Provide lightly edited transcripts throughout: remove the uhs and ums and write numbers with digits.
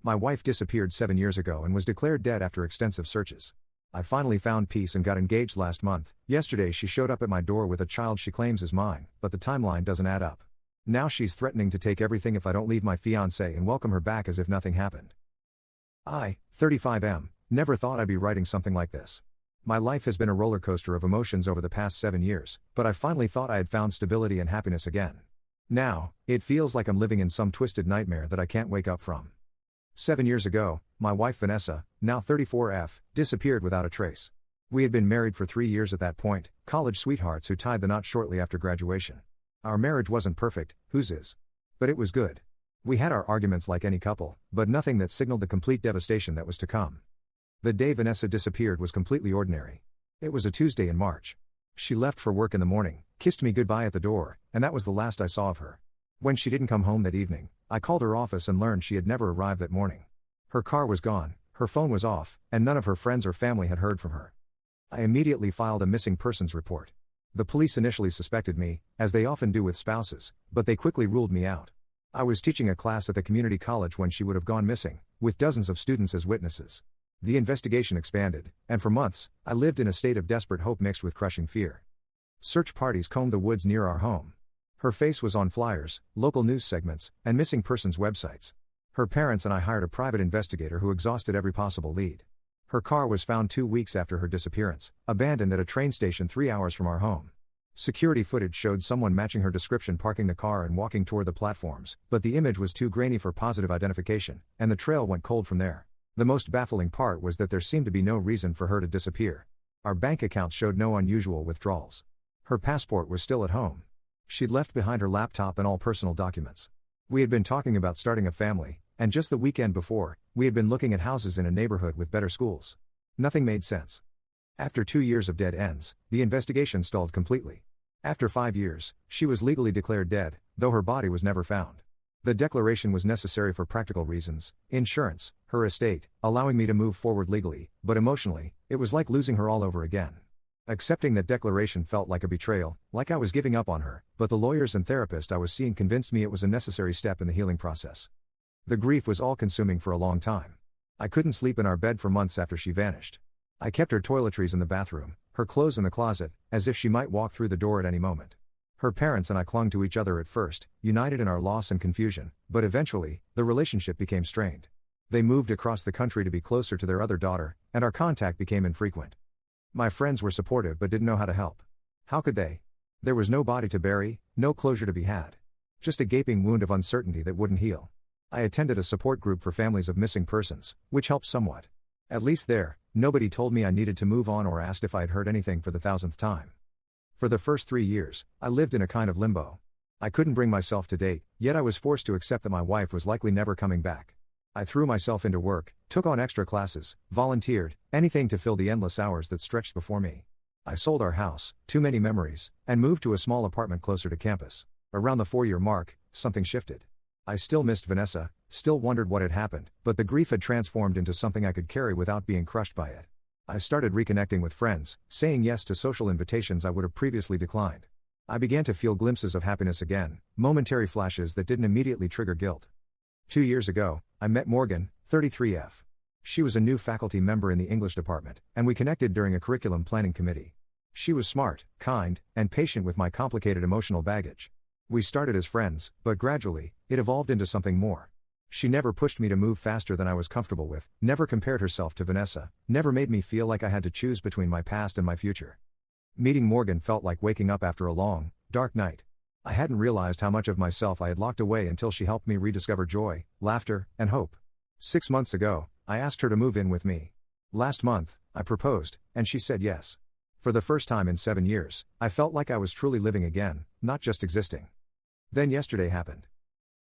My wife disappeared 7 years ago and was declared dead after extensive searches. I finally found peace and got engaged last month. Yesterday she showed up at my door with a child she claims is mine, but the timeline doesn't add up. Now she's threatening to take everything if I don't leave my fiancé and welcome her back as if nothing happened. I, 35M, never thought I'd be writing something like this. My life has been a roller coaster of emotions over the past 7 years, but I finally thought I had found stability and happiness again. Now, it feels like I'm living in some twisted nightmare that I can't wake up from. 7 years ago, my wife Vanessa, now 34F, disappeared without a trace. We had been married for 3 years at that point, college sweethearts who tied the knot shortly after graduation. Our marriage wasn't perfect, whose is? But it was good. We had our arguments like any couple, but nothing that signaled the complete devastation that was to come. The day Vanessa disappeared was completely ordinary. It was a Tuesday in March. She left for work in the morning, kissed me goodbye at the door, and that was the last I saw of her. When she didn't come home that evening, I called her office and learned she had never arrived that morning. Her car was gone, her phone was off, and none of her friends or family had heard from her. I immediately filed a missing persons report. The police initially suspected me, as they often do with spouses, but they quickly ruled me out. I was teaching a class at the community college when she would have gone missing, with dozens of students as witnesses. The investigation expanded, and for months, I lived in a state of desperate hope mixed with crushing fear. Search parties combed the woods near our home. Her face was on flyers, local news segments, and missing persons websites. Her parents and I hired a private investigator who exhausted every possible lead. Her car was found 2 weeks after her disappearance, abandoned at a train station 3 hours from our home. Security footage showed someone matching her description parking the car and walking toward the platforms, but the image was too grainy for positive identification, and the trail went cold from there. The most baffling part was that there seemed to be no reason for her to disappear. Our bank accounts showed no unusual withdrawals. Her passport was still at home. She'd left behind her laptop and all personal documents. We had been talking about starting a family, and just the weekend before, we had been looking at houses in a neighborhood with better schools. Nothing made sense. After 2 years of dead ends, the investigation stalled completely. After 5 years, she was legally declared dead, though her body was never found. The declaration was necessary for practical reasons, insurance, her estate, allowing me to move forward legally, but emotionally, it was like losing her all over again. Accepting that declaration felt like a betrayal, like I was giving up on her, but the lawyers and therapist I was seeing convinced me it was a necessary step in the healing process. The grief was all-consuming for a long time. I couldn't sleep in our bed for months after she vanished. I kept her toiletries in the bathroom, her clothes in the closet, as if she might walk through the door at any moment. Her parents and I clung to each other at first, united in our loss and confusion, but eventually, the relationship became strained. They moved across the country to be closer to their other daughter, and our contact became infrequent. My friends were supportive but didn't know how to help. How could they? There was no body to bury, no closure to be had. Just a gaping wound of uncertainty that wouldn't heal. I attended a support group for families of missing persons, which helped somewhat. At least there, nobody told me I needed to move on or asked if I had heard anything for the 1000th time. For the first 3 years, I lived in a kind of limbo. I couldn't bring myself to date, yet I was forced to accept that my wife was likely never coming back. I threw myself into work, took on extra classes, volunteered, anything to fill the endless hours that stretched before me. I sold our house, too many memories, and moved to a small apartment closer to campus. Around the 4-year mark, something shifted. I still missed Vanessa, still wondered what had happened, but the grief had transformed into something I could carry without being crushed by it. I started reconnecting with friends, saying yes to social invitations I would have previously declined. I began to feel glimpses of happiness again, momentary flashes that didn't immediately trigger guilt. 2 years ago, I met Morgan, 33F. She was a new faculty member in the English department, and we connected during a curriculum planning committee. She was smart, kind, and patient with my complicated emotional baggage. We started as friends, but gradually, it evolved into something more. She never pushed me to move faster than I was comfortable with, never compared herself to Vanessa, never made me feel like I had to choose between my past and my future. Meeting Morgan felt like waking up after a long, dark night. I hadn't realized how much of myself I had locked away until she helped me rediscover joy, laughter, and hope. 6 months ago, I asked her to move in with me. Last month, I proposed, and she said yes. For the first time in 7 years, I felt like I was truly living again, not just existing. Then yesterday happened.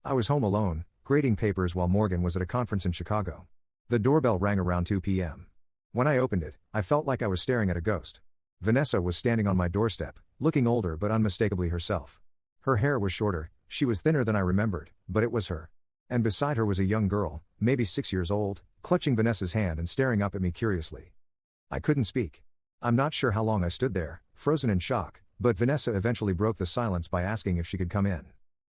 I was home alone, grading papers while Morgan was at a conference in Chicago. The doorbell rang around 2 p.m. When I opened it, I felt like I was staring at a ghost. Vanessa was standing on my doorstep, looking older but unmistakably herself. Her hair was shorter, she was thinner than I remembered, but it was her. And beside her was a young girl, maybe 6 years old, clutching Vanessa's hand and staring up at me curiously. I couldn't speak. I'm not sure how long I stood there, frozen in shock, but Vanessa eventually broke the silence by asking if she could come in.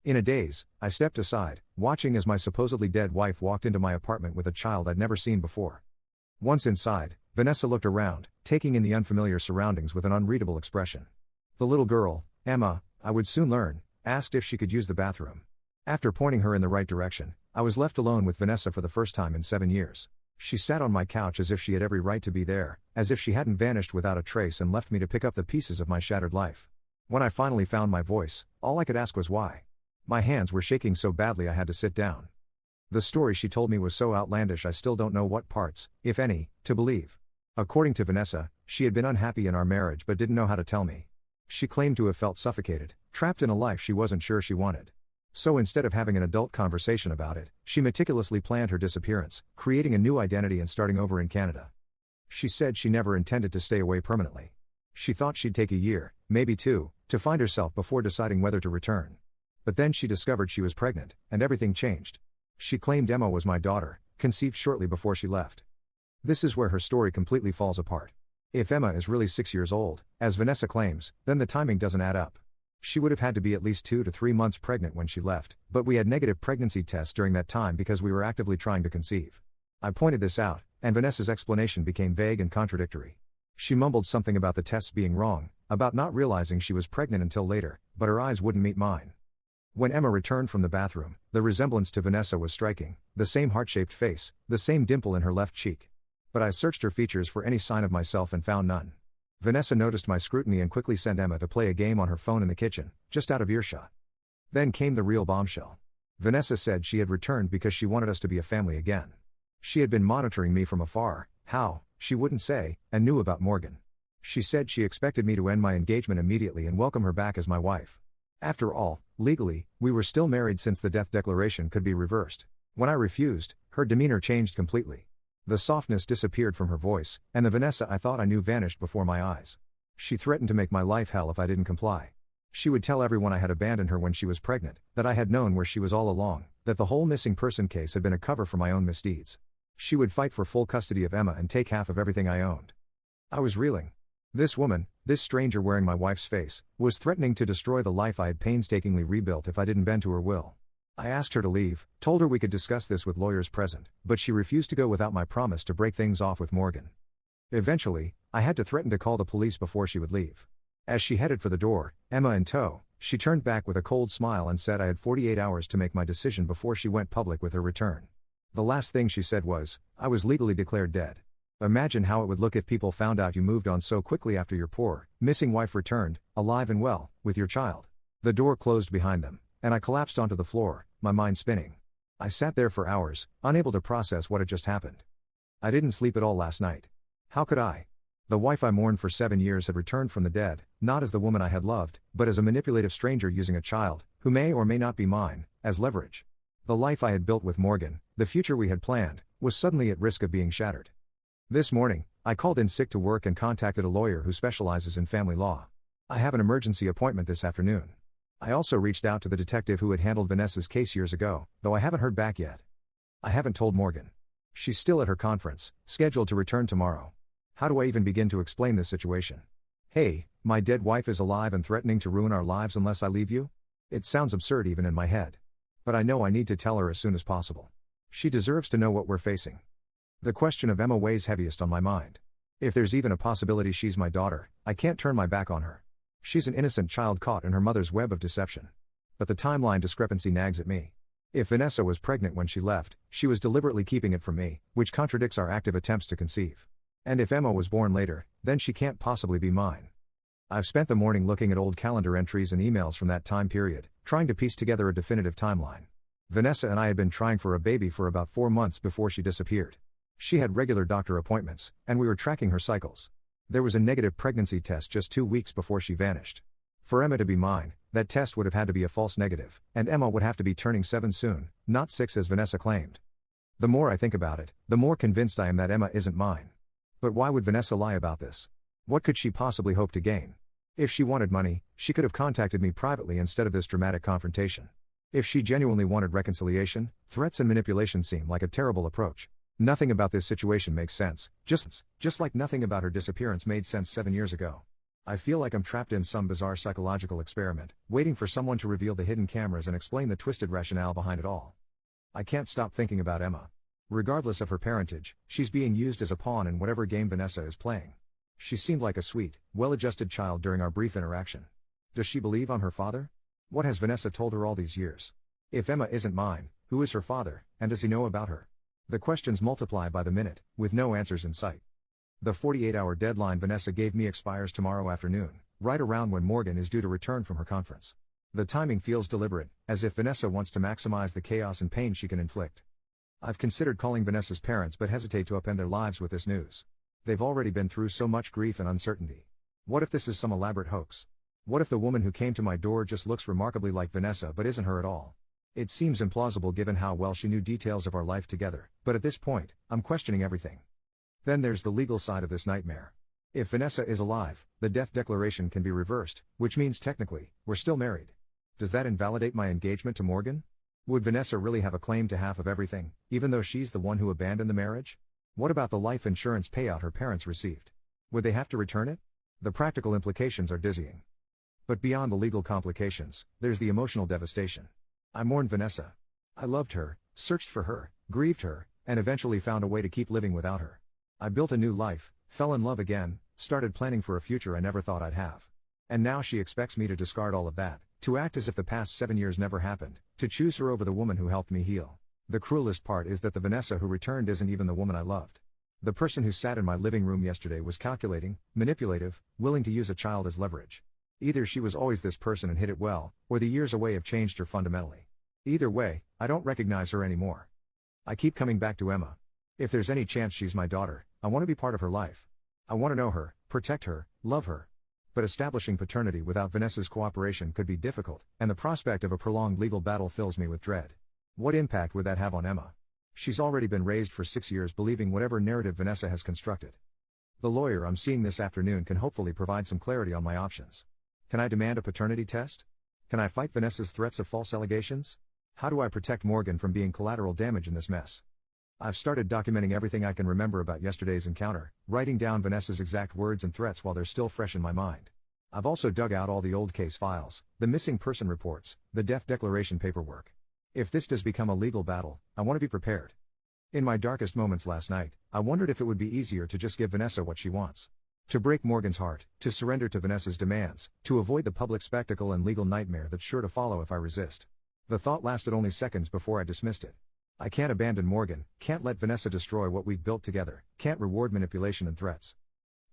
In a daze, I stepped aside, watching as my supposedly dead wife walked into my apartment with a child I'd never seen before. Once inside, Vanessa looked around, taking in the unfamiliar surroundings with an unreadable expression. The little girl, Emma, I would soon learn, asked if she could use the bathroom. After pointing her in the right direction, I was left alone with Vanessa for the first time in 7 years. She sat on my couch as if she had every right to be there, as if she hadn't vanished without a trace and left me to pick up the pieces of my shattered life. When I finally found my voice, all I could ask was why. My hands were shaking so badly I had to sit down. The story she told me was so outlandish I still don't know what parts, if any, to believe. According to Vanessa, she had been unhappy in our marriage but didn't know how to tell me. She claimed to have felt suffocated, trapped in a life she wasn't sure she wanted. So instead of having an adult conversation about it, she meticulously planned her disappearance, creating a new identity and starting over in Canada. She said she never intended to stay away permanently. She thought she'd take a year, maybe 2, to find herself before deciding whether to return. But then she discovered she was pregnant, and everything changed. She claimed Emma was my daughter, conceived shortly before she left. This is where her story completely falls apart. If Emma is really 6 years old, as Vanessa claims, then the timing doesn't add up. She would have had to be at least 2 to 3 months pregnant when she left, but we had negative pregnancy tests during that time because we were actively trying to conceive. I pointed this out, and Vanessa's explanation became vague and contradictory. She mumbled something about the tests being wrong, about not realizing she was pregnant until later, but her eyes wouldn't meet mine. When Emma returned from the bathroom, the resemblance to Vanessa was striking, the same heart-shaped face, the same dimple in her left cheek. But I searched her features for any sign of myself and found none. Vanessa noticed my scrutiny and quickly sent Emma to play a game on her phone in the kitchen, just out of earshot. Then came the real bombshell. Vanessa said she had returned because she wanted us to be a family again. She had been monitoring me from afar, how, she wouldn't say, and knew about Morgan. She said she expected me to end my engagement immediately and welcome her back as my wife. After all, legally, we were still married since the death declaration could be reversed. When I refused, her demeanor changed completely. The softness disappeared from her voice, and the Vanessa I thought I knew vanished before my eyes. She threatened to make my life hell if I didn't comply. She would tell everyone I had abandoned her when she was pregnant, that I had known where she was all along, that the whole missing person case had been a cover for my own misdeeds. She would fight for full custody of Emma and take half of everything I owned. I was reeling. This woman, this stranger wearing my wife's face, was threatening to destroy the life I had painstakingly rebuilt if I didn't bend to her will. I asked her to leave, told her we could discuss this with lawyers present, but she refused to go without my promise to break things off with Morgan. Eventually, I had to threaten to call the police before she would leave. As she headed for the door, Emma in tow, she turned back with a cold smile and said I had 48 hours to make my decision before she went public with her return. The last thing she said was, I was legally declared dead. Imagine how it would look if people found out you moved on so quickly after your poor, missing wife returned, alive and well, with your child. The door closed behind them, and I collapsed onto the floor, my mind spinning. I sat there for hours, unable to process what had just happened. I didn't sleep at all last night. How could I? The wife I mourned for 7 years had returned from the dead, not as the woman I had loved, but as a manipulative stranger using a child, who may or may not be mine, as leverage. The life I had built with Morgan, the future we had planned, was suddenly at risk of being shattered. This morning, I called in sick to work and contacted a lawyer who specializes in family law. I have an emergency appointment this afternoon. I also reached out to the detective who had handled Vanessa's case years ago, though I haven't heard back yet. I haven't told Morgan. She's still at her conference, scheduled to return tomorrow. How do I even begin to explain this situation? Hey, my dead wife is alive and threatening to ruin our lives unless I leave you? It sounds absurd even in my head. But I know I need to tell her as soon as possible. She deserves to know what we're facing. The question of Emma weighs heaviest on my mind. If there's even a possibility she's my daughter, I can't turn my back on her. She's an innocent child caught in her mother's web of deception. But the timeline discrepancy nags at me. If Vanessa was pregnant when she left, she was deliberately keeping it from me, which contradicts our active attempts to conceive. And if Emma was born later, then she can't possibly be mine. I've spent the morning looking at old calendar entries and emails from that time period, trying to piece together a definitive timeline. Vanessa and I had been trying for a baby for about 4 months before she disappeared. She had regular doctor appointments, and we were tracking her cycles. There was a negative pregnancy test just 2 weeks before she vanished. For Emma to be mine, that test would have had to be a false negative, and Emma would have to be turning 7 soon, not 6 as Vanessa claimed. The more I think about it, the more convinced I am that Emma isn't mine. But why would Vanessa lie about this? What could she possibly hope to gain? If she wanted money, she could have contacted me privately instead of this dramatic confrontation. If she genuinely wanted reconciliation, threats and manipulation seem like a terrible approach. Nothing about this situation makes sense, just like nothing about her disappearance made sense 7 years ago. I feel like I'm trapped in some bizarre psychological experiment, waiting for someone to reveal the hidden cameras and explain the twisted rationale behind it all. I can't stop thinking about Emma. Regardless of her parentage, she's being used as a pawn in whatever game Vanessa is playing. She seemed like a sweet, well-adjusted child during our brief interaction. Does she believe I'm her father? What has Vanessa told her all these years? If Emma isn't mine, who is her father, and does he know about her? The questions multiply by the minute, with no answers in sight. The 48-hour deadline Vanessa gave me expires tomorrow afternoon, right around when Morgan is due to return from her conference. The timing feels deliberate, as if Vanessa wants to maximize the chaos and pain she can inflict. I've considered calling Vanessa's parents but hesitate to upend their lives with this news. They've already been through so much grief and uncertainty. What if this is some elaborate hoax? What if the woman who came to my door just looks remarkably like Vanessa but isn't her at all? It seems implausible given how well she knew details of our life together, but at this point, I'm questioning everything. Then there's the legal side of this nightmare. If Vanessa is alive, the death declaration can be reversed, which means technically, we're still married. Does that invalidate my engagement to Morgan? Would Vanessa really have a claim to half of everything, even though she's the one who abandoned the marriage? What about the life insurance payout her parents received? Would they have to return it? The practical implications are dizzying. But beyond the legal complications, there's the emotional devastation. I mourned Vanessa. I loved her, searched for her, grieved her, and eventually found a way to keep living without her. I built a new life, fell in love again, started planning for a future I never thought I'd have. And now she expects me to discard all of that, to act as if the past 7 years never happened, to choose her over the woman who helped me heal. The cruelest part is that the Vanessa who returned isn't even the woman I loved. The person who sat in my living room yesterday was calculating, manipulative, willing to use a child as leverage. Either she was always this person and hid it well, or the years away have changed her fundamentally. Either way, I don't recognize her anymore. I keep coming back to Emma. If there's any chance she's my daughter, I want to be part of her life. I want to know her, protect her, love her. But establishing paternity without Vanessa's cooperation could be difficult, and the prospect of a prolonged legal battle fills me with dread. What impact would that have on Emma? She's already been raised for 6 years believing whatever narrative Vanessa has constructed. The lawyer I'm seeing this afternoon can hopefully provide some clarity on my options. Can I demand a paternity test? Can I fight Vanessa's threats of false allegations? How do I protect Morgan from being collateral damage in this mess? I've started documenting everything I can remember about yesterday's encounter, writing down Vanessa's exact words and threats while they're still fresh in my mind. I've also dug out all the old case files, the missing person reports, the death declaration paperwork. If this does become a legal battle, I want to be prepared. In my darkest moments last night, I wondered if it would be easier to just give Vanessa what she wants. To break Morgan's heart, to surrender to Vanessa's demands, to avoid the public spectacle and legal nightmare that's sure to follow if I resist. The thought lasted only seconds before I dismissed it. I can't abandon Morgan, can't let Vanessa destroy what we've built together, can't reward manipulation and threats.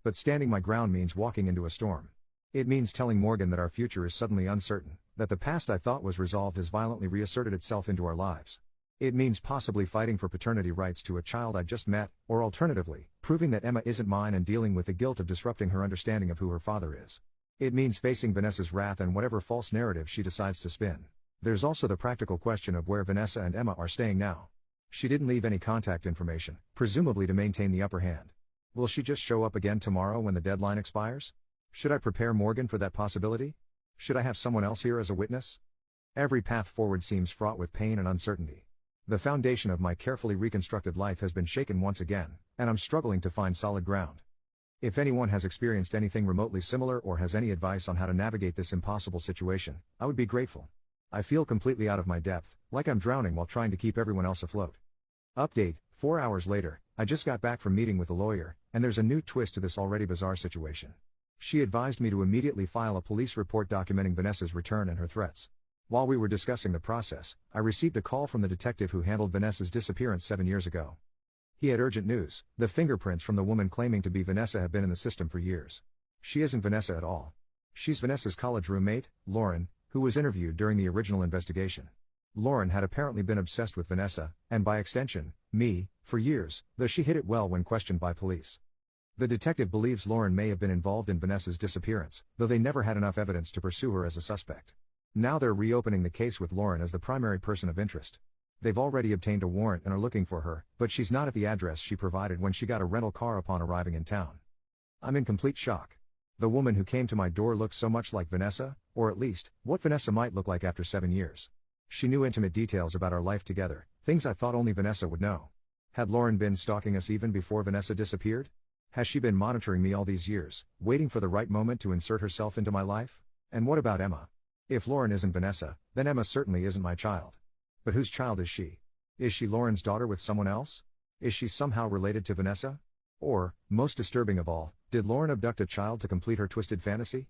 But standing my ground means walking into a storm. It means telling Morgan that our future is suddenly uncertain, that the past I thought was resolved has violently reasserted itself into our lives. It means possibly fighting for paternity rights to a child I just met, or alternatively, proving that Emma isn't mine and dealing with the guilt of disrupting her understanding of who her father is. It means facing Vanessa's wrath and whatever false narrative she decides to spin. There's also the practical question of where Vanessa and Emma are staying now. She didn't leave any contact information, presumably to maintain the upper hand. Will she just show up again tomorrow when the deadline expires? Should I prepare Morgan for that possibility? Should I have someone else here as a witness? Every path forward seems fraught with pain and uncertainty. The foundation of my carefully reconstructed life has been shaken once again, and I'm struggling to find solid ground. If anyone has experienced anything remotely similar or has any advice on how to navigate this impossible situation, I would be grateful. I feel completely out of my depth, like I'm drowning while trying to keep everyone else afloat. Update, 4 hours later, I just got back from meeting with the lawyer, and there's a new twist to this already bizarre situation. She advised me to immediately file a police report documenting Vanessa's return and her threats. While we were discussing the process, I received a call from the detective who handled Vanessa's disappearance 7 years ago. He had urgent news: the fingerprints from the woman claiming to be Vanessa have been in the system for years. She isn't Vanessa at all. She's Vanessa's college roommate, Lauren, who was interviewed during the original investigation. Lauren had apparently been obsessed with Vanessa, and by extension, me, for years, though she hid it well when questioned by police. The detective believes Lauren may have been involved in Vanessa's disappearance, though they never had enough evidence to pursue her as a suspect. Now they're reopening the case with Lauren as the primary person of interest. They've already obtained a warrant and are looking for her, but she's not at the address she provided when she got a rental car upon arriving in town. I'm in complete shock. The woman who came to my door looked so much like Vanessa, or at least, what Vanessa might look like after 7 years. She knew intimate details about our life together, things I thought only Vanessa would know. Had Lauren been stalking us even before Vanessa disappeared? Has she been monitoring me all these years, waiting for the right moment to insert herself into my life? And what about Emma? If Lauren isn't Vanessa, then Emma certainly isn't my child. But whose child is she? Is she Lauren's daughter with someone else? Is she somehow related to Vanessa? Or, most disturbing of all, did Lauren abduct a child to complete her twisted fantasy?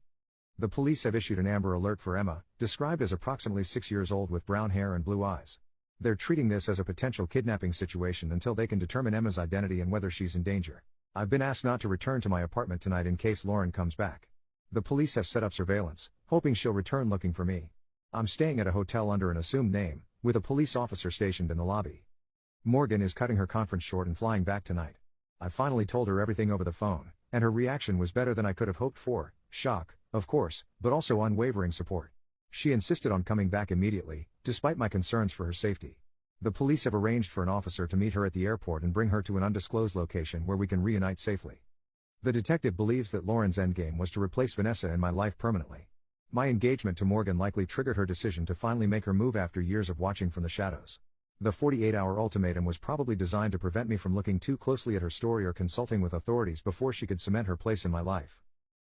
The police have issued an Amber Alert for Emma, described as approximately 6 years old with brown hair and blue eyes. They're treating this as a potential kidnapping situation until they can determine Emma's identity and whether she's in danger. I've been asked not to return to my apartment tonight in case Lauren comes back. The police have set up surveillance, hoping she'll return looking for me. I'm staying at a hotel under an assumed name, with a police officer stationed in the lobby. Morgan is cutting her conference short and flying back tonight. I finally told her everything over the phone, and her reaction was better than I could have hoped for: shock, of course, but also unwavering support. She insisted on coming back immediately, despite my concerns for her safety. The police have arranged for an officer to meet her at the airport and bring her to an undisclosed location where we can reunite safely. The detective believes that Lauren's endgame was to replace Vanessa in my life permanently. My engagement to Morgan likely triggered her decision to finally make her move after years of watching from the shadows. The 48-hour ultimatum was probably designed to prevent me from looking too closely at her story or consulting with authorities before she could cement her place in my life.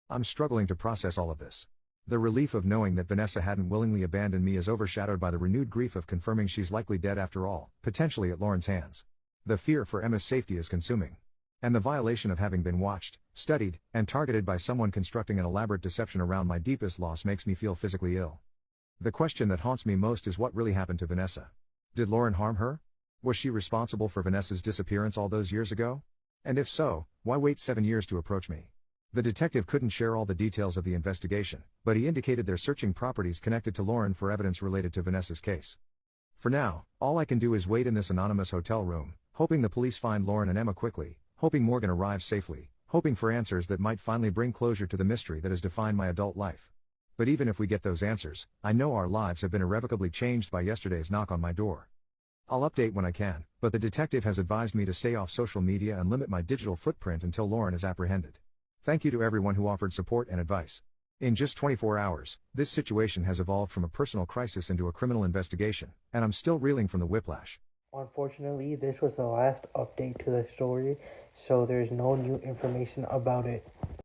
I'm struggling to process all of this. The relief of knowing that Vanessa hadn't willingly abandoned me is overshadowed by the renewed grief of confirming she's likely dead after all, potentially at Lauren's hands. The fear for Emma's safety is consuming. And the violation of having been watched, studied, and targeted by someone constructing an elaborate deception around my deepest loss makes me feel physically ill. The question that haunts me most is what really happened to Vanessa. Did Lauren harm her? Was she responsible for Vanessa's disappearance all those years ago? And if so, why wait 7 years to approach me? The detective couldn't share all the details of the investigation, but he indicated they're searching properties connected to Lauren for evidence related to Vanessa's case. For now, all I can do is wait in this anonymous hotel room, hoping the police find Lauren and Emma quickly, hoping Morgan arrives safely, hoping for answers that might finally bring closure to the mystery that has defined my adult life. But even if we get those answers, I know our lives have been irrevocably changed by yesterday's knock on my door. I'll update when I can, but the detective has advised me to stay off social media and limit my digital footprint until Lauren is apprehended. Thank you to everyone who offered support and advice. In just 24 hours, this situation has evolved from a personal crisis into a criminal investigation, and I'm still reeling from the whiplash. Unfortunately, this was the last update to the story, so there's no new information about it.